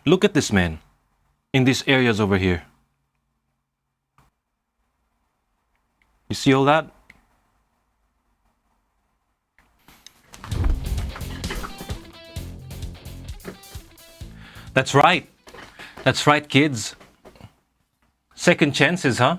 Look at this, man, in these areas over here. You see all that? That's right. That's right, kids. Second chances, huh?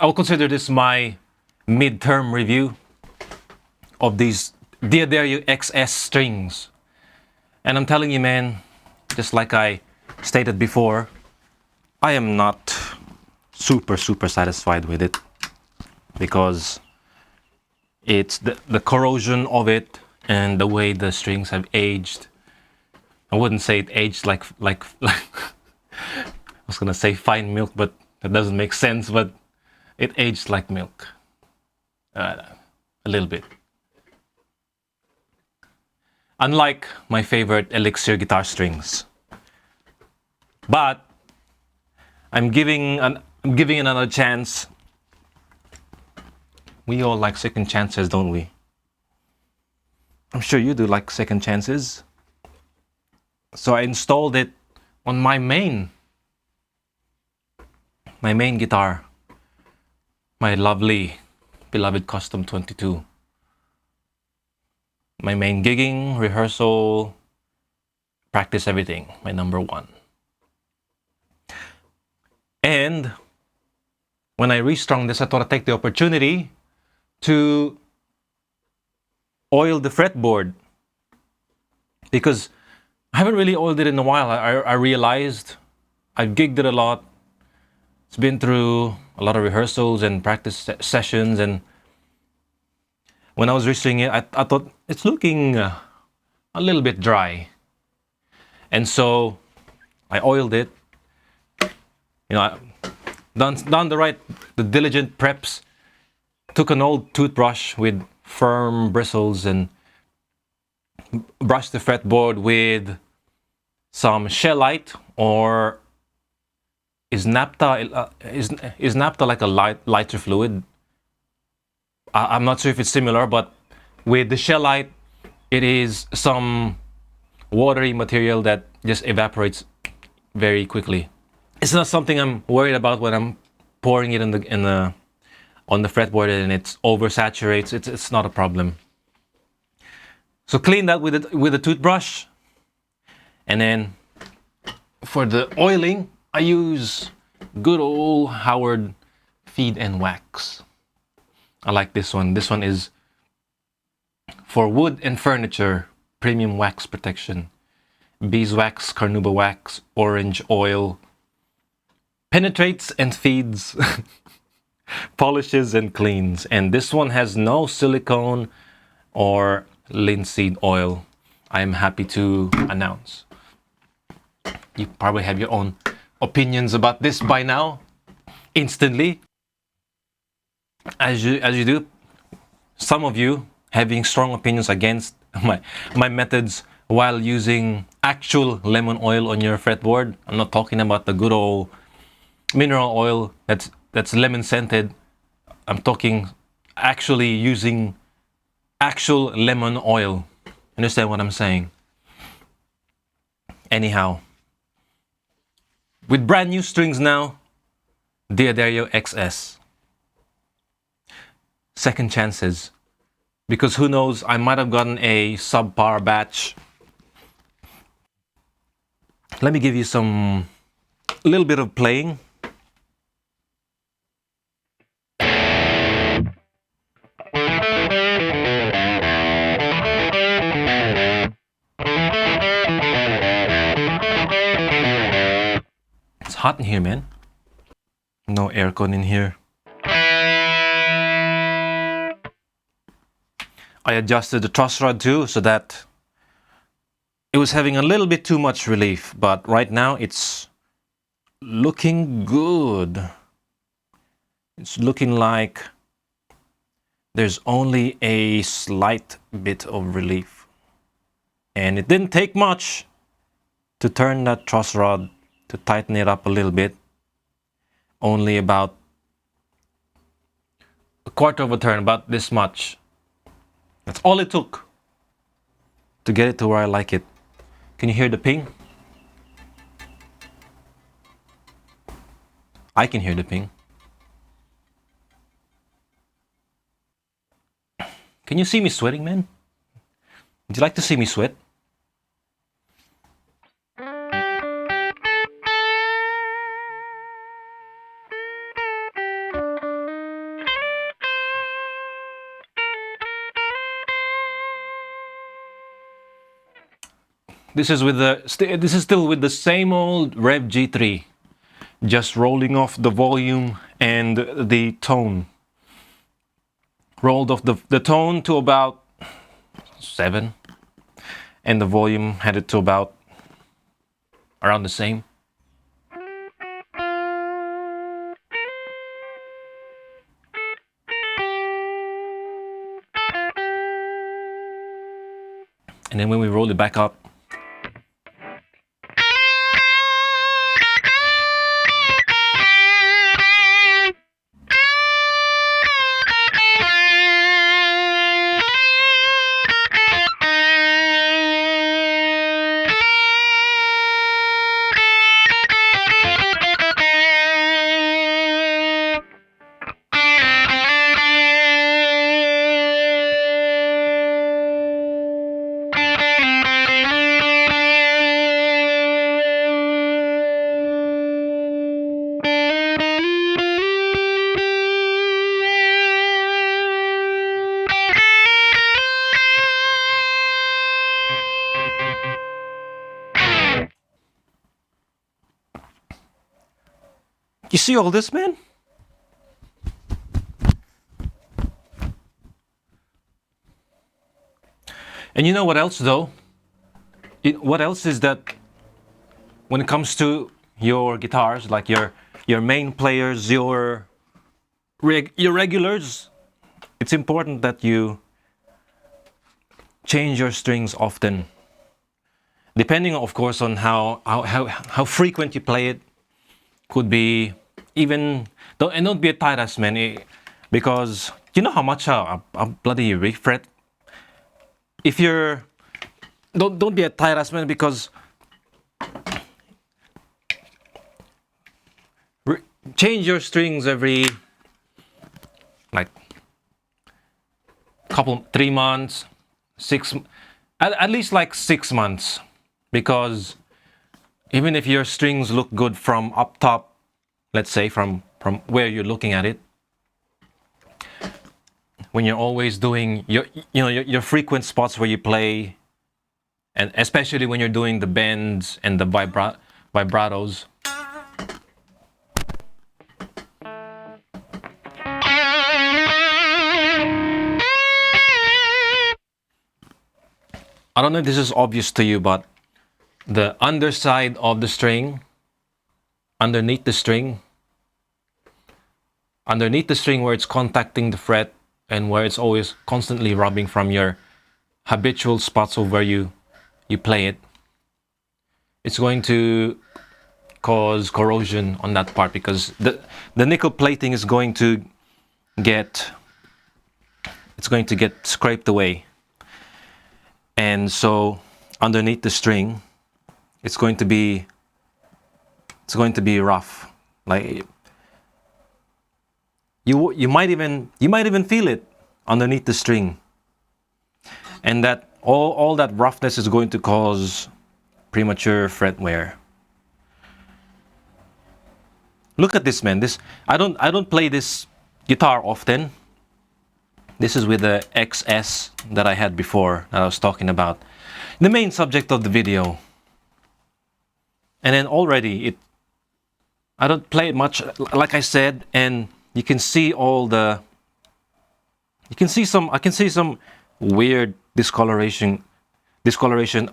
I will consider this my midterm review of these Diodario XS strings. And I'm telling you, man, just like I stated before, I am not super satisfied with it, because it's the corrosion of it and the way the strings have aged. I wouldn't say it aged like I was gonna say fine milk, but that doesn't make sense. But it aged like milk, a little bit. Unlike my favorite Elixir guitar strings. But I'm giving another chance. We all like second chances, don't we? I'm sure you do like second chances. So I installed it on my main guitar, my lovely, beloved Custom 22. My main gigging, rehearsal, practice, everything, my number one. And when I restrung this, I thought I'd take the opportunity to oil the fretboard, because I haven't really oiled it in a while. I realized I've gigged it a lot. It's been through a lot of rehearsals and practice sessions, and when I was restringing it, I thought it's looking a little bit dry. And so I oiled it. You know, I done the diligent preps. Took an old toothbrush with firm bristles and brushed the fretboard with some shellite, or is naphtha like a lighter fluid? I'm not sure if it's similar, but with the shellite, it is some watery material that just evaporates very quickly. It's not something I'm worried about when I'm pouring it on the fretboard and it oversaturates. It's not a problem. So clean that with a toothbrush, and then for the oiling, I use good old Howard Feed and Wax. I like this one. This one is for wood and furniture, premium wax protection. Beeswax, carnauba wax, orange oil. Penetrates and feeds, polishes and cleans. And this one has no silicone or linseed oil, I am happy to announce. You probably have your own opinions about this by now, instantly. As you do, some of you having strong opinions against my methods while using actual lemon oil on your fretboard. I'm not talking about the good old mineral oil that's lemon scented. I'm talking actually using actual lemon oil. Understand what I'm saying? Anyhow, with brand new strings now, Diodario XS. Second chances, because who knows, I might have gotten a subpar batch. Let me give you a little bit of playing. It's hot in here, man. No aircon in here. I adjusted the truss rod too, so that it was having a little bit too much relief, but right now it's looking good. It's looking like there's only a slight bit of relief. And it didn't take much to turn that truss rod, to tighten it up a little bit. Only about a quarter of a turn, about this much. That's all it took to get it to where I like it. Can you hear the ping? I can hear the ping. Can you see me sweating, man? Would you like to see me sweat? This is still with the same old Rev G3, just rolling off the volume and the tone. Rolled off the tone to about 7, and the volume had it to about around the same. And then when we roll it back up, you see all this, man? And you know what else, though? What else is that when it comes to your guitars, like your main players, your regulars, it's important that you change your strings often. Depending, of course, on how frequent you play it. Could be even, don't be a tight ass, man, because you know how much a bloody refret. If you're, don't be a tight ass, man, because change your strings every like couple 3 months, 6, at least like 6 months, because even if your strings look good from up top, let's say from where you're looking at it, when you're always doing your frequent spots where you play, and especially when you're doing the bends and the vibratos, I don't know if this is obvious to you, but the underside of the string, underneath the string where it's contacting the fret and where it's always constantly rubbing from your habitual spots of where you play it, it's going to cause corrosion on that part, because the nickel plating is going to get scraped away. And so underneath the string, it's going to be rough. Like you might even feel it underneath the string, and that all that roughness is going to cause premature fret wear. Look at this, man. I don't play this guitar often. This is with the XS that I had before, that I was talking about, the main subject of the video. And then already I don't play it much, like I said, and you can see I can see some weird discoloration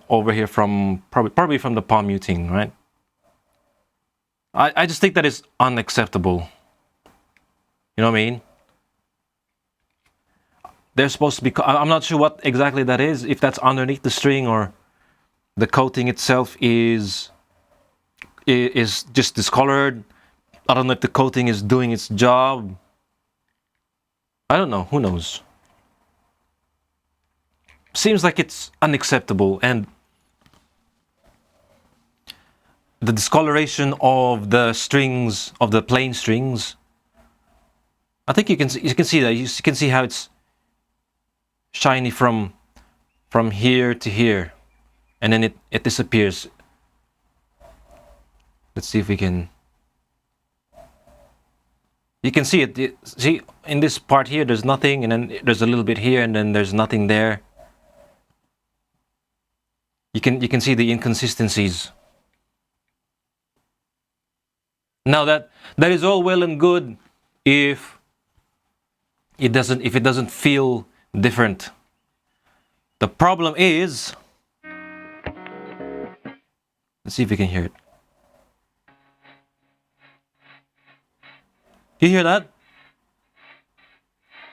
over here from probably from the palm muting, right? I just think that is unacceptable. You know what I mean? They're supposed to be. I'm not sure what exactly that is. If that's underneath the string or the coating itself is just discolored. I don't know if the coating is doing its job. I don't know. Who knows? Seems like it's unacceptable, and the discoloration of the strings, of the plain strings. I think you can see that. You can see how it's shiny from here to here, and then it disappears. Let's see if we can. You can see it. See, in this part here, there's nothing, and then there's a little bit here, and then there's nothing there. You can see the inconsistencies. Now that is all well and good if it doesn't feel different. The problem is, let's see if we can hear it. You hear that?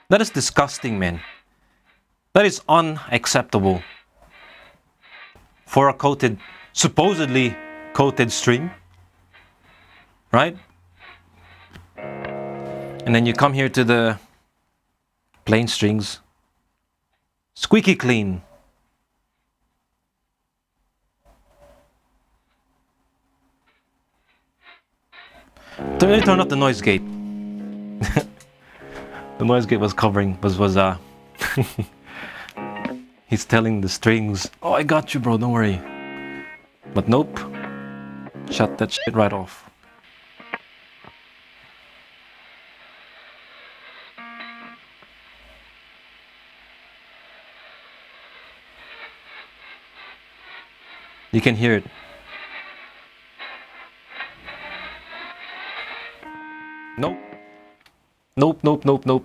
That is disgusting, man. That is unacceptable for a supposedly coated string, right? And then you come here to the plain strings, squeaky clean. Let me turn off the noise gate. The noise gate was he's telling the strings, oh, I got you, bro, don't worry. But nope, shut that shit right off. You can hear it. Nope. Nope.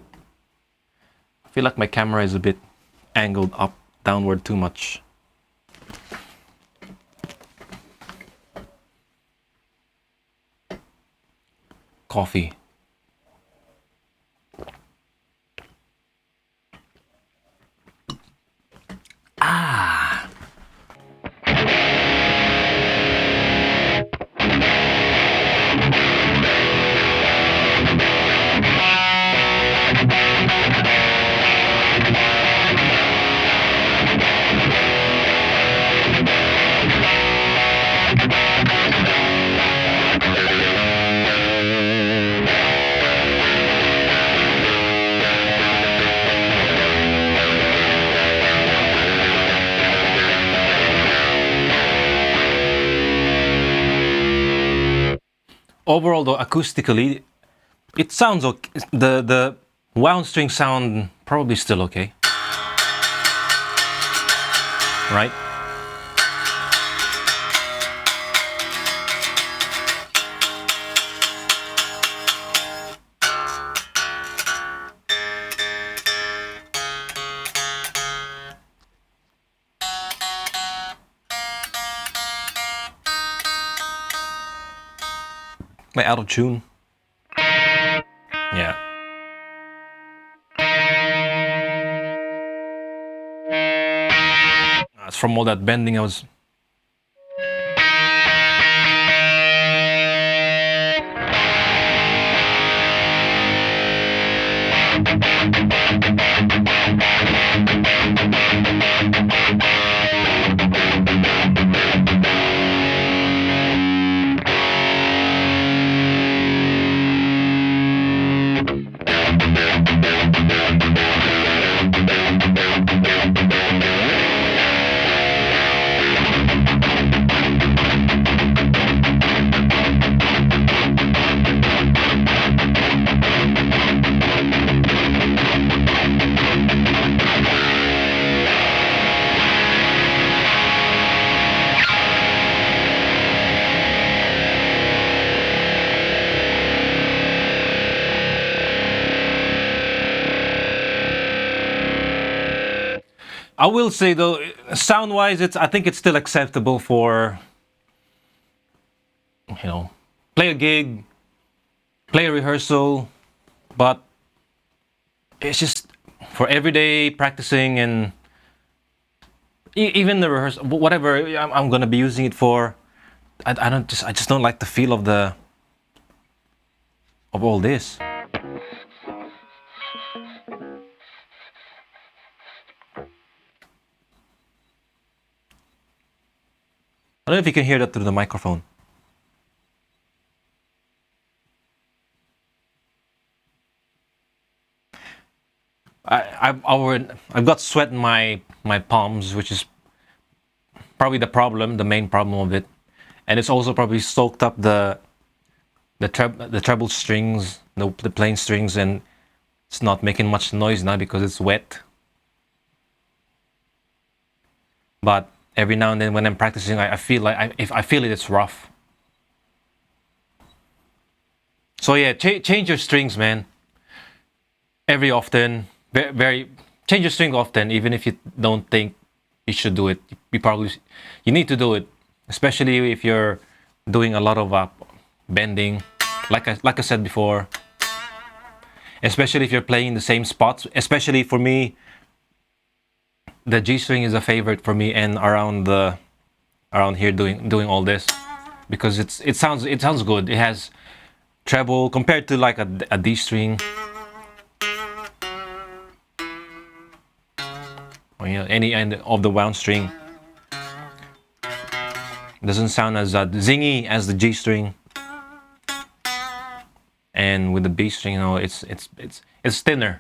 I feel like my camera is a bit angled up, downward too much. Coffee. Overall, though, acoustically, it sounds okay. The wound string sound probably still okay, right? Am I out of tune? Yeah. It's from all that bending I was. I will say though, sound-wise, I think it's still acceptable for, you know, play a gig, play a rehearsal, but it's just for everyday practicing and even the rehearsal, whatever I'm gonna be using it for. I just don't like the feel of the of all this. I don't know if you can hear that through the microphone. I've got sweat in my palms, which is probably the main problem of it, and it's also probably soaked up the treble strings, the plain strings, and it's not making much noise now because it's wet. But every now and then when I'm practicing, I feel like if I feel it, it's rough. So yeah, change your strings, man. Every often, very change your string often, even if you don't think you should do it. You need to do it, especially if you're doing a lot of bending, like I said before. Especially if you're playing the same spots. Especially for me, the G string is a favorite for me, and around here doing all this because it sounds good. It has treble compared to like a D string. Or, any end of the wound string doesn't sound as zingy as the G string, and with the B string, it's thinner.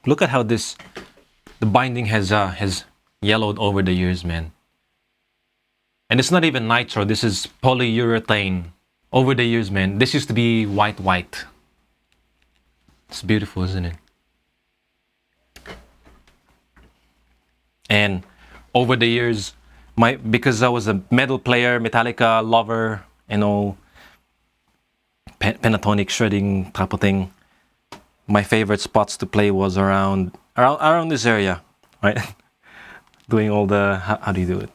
Look at how the binding has yellowed over the years, man. And it's not even nitro. This is polyurethane. Over the years, man. This used to be white. It's beautiful, isn't it? And over the years, because I was a metal player, Metallica lover, pentatonic shredding type of thing, my favorite spots to play was around this area, right? Doing all the how do you do it?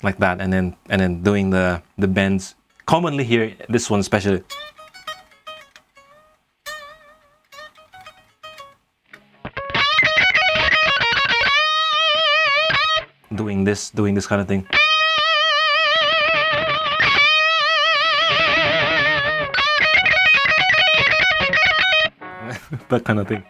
Like that, and then doing the bends. Commonly here, this one especially. Doing this kind of thing. That kind of thing.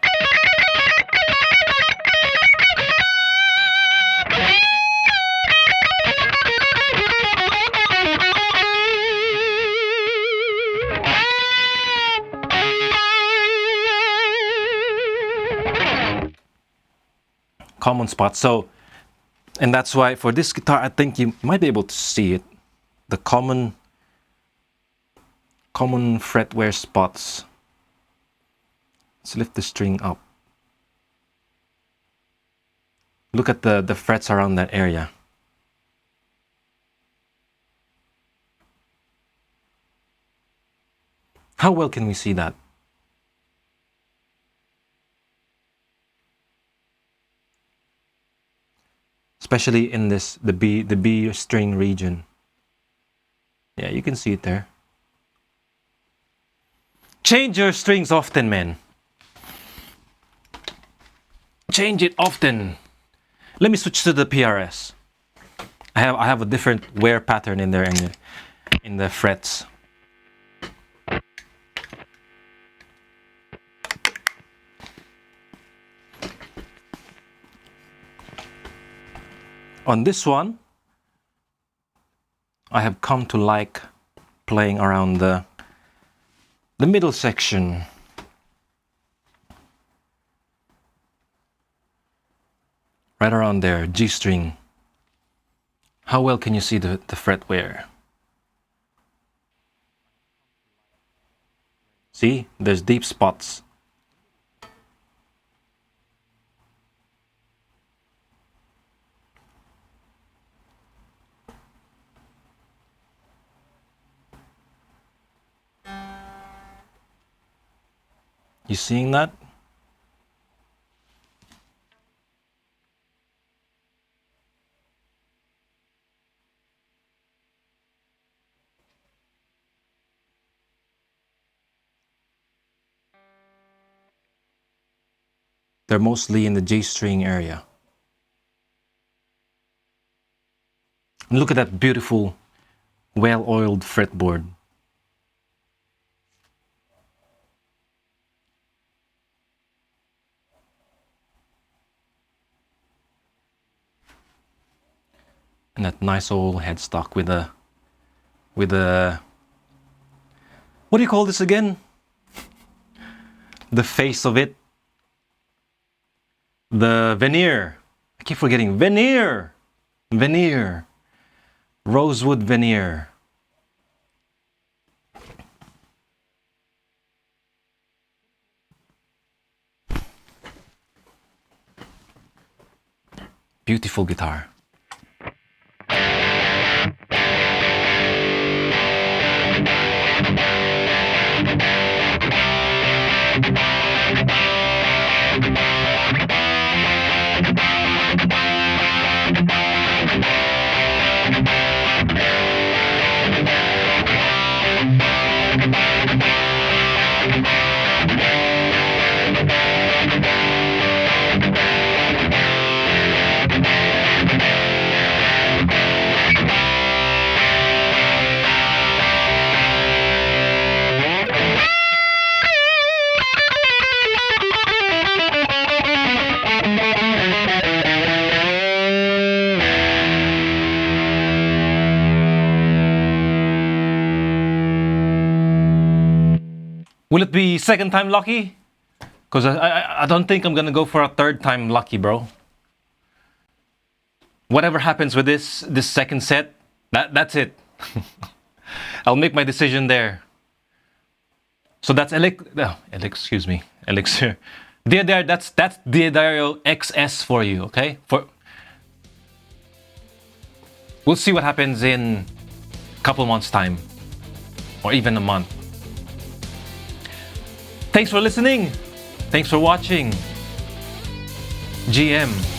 Common spots. So, and that's why for this guitar, I think you might be able to see it. The common fretware spots. Let's lift the string up. Look at the frets around that area. How well can we see that? Especially in the B string region. Yeah, you can see it there. Change your strings often, man. Change it often. Let me switch to the PRS. I have a different wear pattern in there in the frets. On this one, I have come to like playing around the middle section. Right around there, G string. How well can you see the fret wear? See, there's deep spots. You seeing that? They're mostly in the G string area. And look at that beautiful, well-oiled fretboard. And that nice old headstock with a what do you call this again? The face of it. The veneer. I keep forgetting. Veneer. Veneer. Rosewood veneer. Beautiful guitar. Will it be second time lucky? Because I don't think I'm gonna go for a third time lucky, bro. Whatever happens with this second set, that's it. I'll make my decision there. So that's excuse me, Elixir. That's Diadario XS for you, okay? We'll see what happens in a couple months' time, or even a month. Thanks for listening. Thanks for watching. GM.